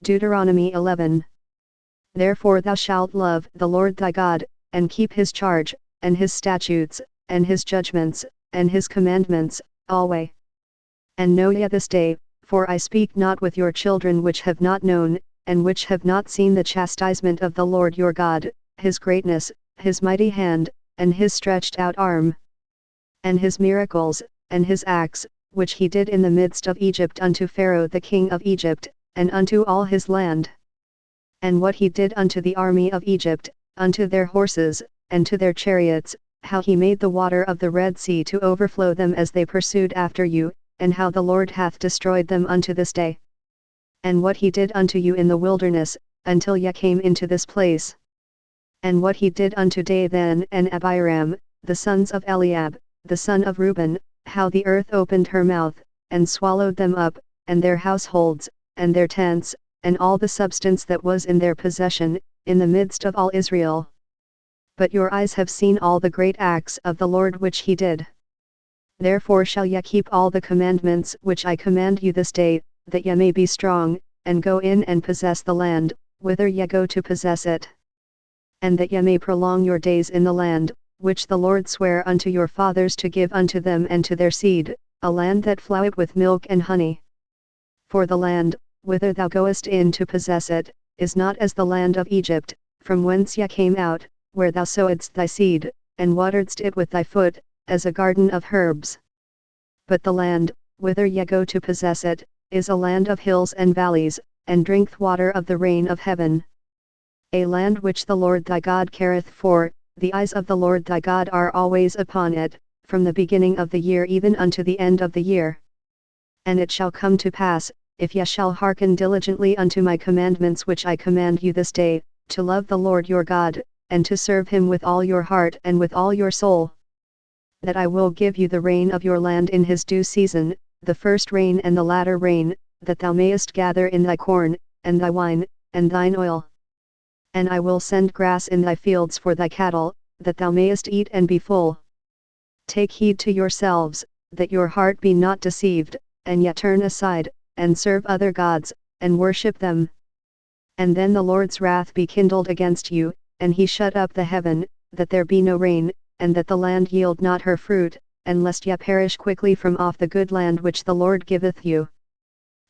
Deuteronomy 11. Therefore thou shalt love the Lord thy God, and keep his charge, and his statutes, and his judgments, and his commandments, alway. And know ye this day, for I speak not with your children which have not known, and which have not seen the chastisement of the Lord your God, his greatness, his mighty hand, and his stretched out arm, and his miracles, and his acts, which he did in the midst of Egypt unto Pharaoh the king of Egypt, and unto all his land. And what he did unto the army of Egypt, unto their horses, and to their chariots, how he made the water of the Red Sea to overflow them as they pursued after you, and how the Lord hath destroyed them unto this day. And what he did unto you in the wilderness, until ye came into this place. And what he did unto Dathan and Abiram, the sons of Eliab, the son of Reuben, how the earth opened her mouth, and swallowed them up, and their households, and their tents, and all the substance that was in their possession, in the midst of all Israel. But your eyes have seen all the great acts of the Lord which he did. Therefore shall ye keep all the commandments which I command you this day, that ye may be strong, and go in and possess the land, whither ye go to possess it. And that ye may prolong your days in the land, which the Lord sware unto your fathers to give unto them and to their seed, a land that floweth with milk and honey. For the land, whither thou goest in to possess it, is not as the land of Egypt, from whence ye came out, where thou sowedst thy seed, and wateredst it with thy foot, as a garden of herbs. But the land, whither ye go to possess it, is a land of hills and valleys, and drinketh water of the rain of heaven. A land which the Lord thy God careth for, the eyes of the Lord thy God are always upon it, from the beginning of the year even unto the end of the year. And it shall come to pass, if ye shall hearken diligently unto my commandments which I command you this day, to love the Lord your God, and to serve him with all your heart and with all your soul, that I will give you the rain of your land in his due season, the first rain and the latter rain, that thou mayest gather in thy corn, and thy wine, and thine oil. And I will send grass in thy fields for thy cattle, that thou mayest eat and be full. Take heed to yourselves, that your heart be not deceived, and yet turn aside, and serve other gods, and worship them. And then the Lord's wrath be kindled against you, and he shut up the heaven, that there be no rain, and that the land yield not her fruit, and lest ye perish quickly from off the good land which the Lord giveth you.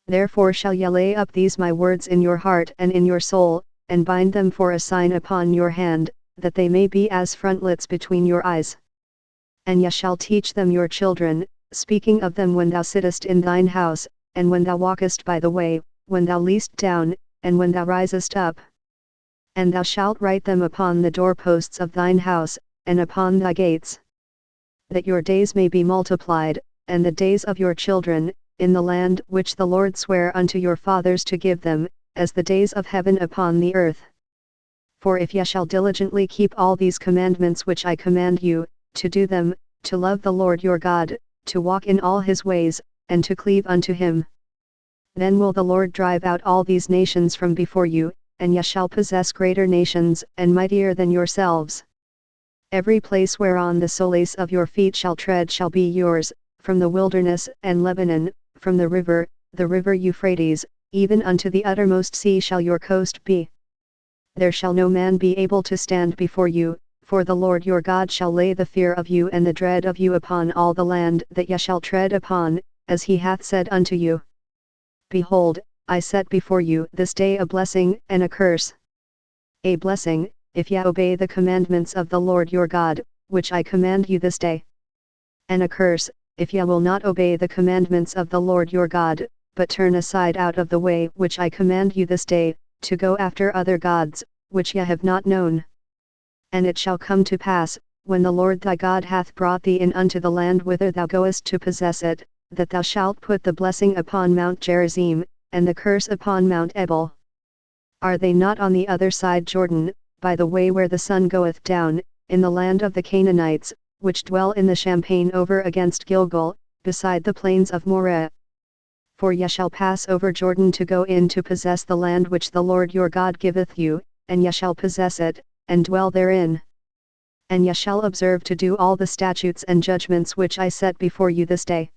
Therefore shall ye lay up these my words in your heart and in your soul, and bind them for a sign upon your hand, that they may be as frontlets between your eyes. And ye shall teach them your children, speaking of them when thou sittest in thine house, and when thou walkest by the way, when thou liest down, and when thou risest up. And thou shalt write them upon the doorposts of thine house, and upon thy gates, that your days may be multiplied, and the days of your children, in the land which the Lord sware unto your fathers to give them, as the days of heaven upon the earth. For if ye shall diligently keep all these commandments which I command you, to do them, to love the Lord your God, to walk in all his ways, and to cleave unto him, then will the Lord drive out all these nations from before you, and ye shall possess greater nations and mightier than yourselves. Every place whereon the soles of your feet shall tread shall be yours, from the wilderness and Lebanon, from the river Euphrates, even unto the uttermost sea shall your coast be. There shall no man be able to stand before you, for the Lord your God shall lay the fear of you and the dread of you upon all the land that ye shall tread upon, as he hath said unto you. Behold, I set before you this day a blessing and a curse. A blessing, if ye obey the commandments of the Lord your God, which I command you this day. And a curse, if ye will not obey the commandments of the Lord your God, but turn aside out of the way which I command you this day, to go after other gods, which ye have not known. And it shall come to pass, when the Lord thy God hath brought thee in unto the land whither thou goest to possess it, that thou shalt put the blessing upon Mount Gerizim, and the curse upon Mount Ebal. Are they not on the other side Jordan, by the way where the sun goeth down, in the land of the Canaanites, which dwell in the champaign over against Gilgal, beside the plains of Moreh? For ye shall pass over Jordan to go in to possess the land which the Lord your God giveth you, and ye shall possess it, and dwell therein. And ye shall observe to do all the statutes and judgments which I set before you this day.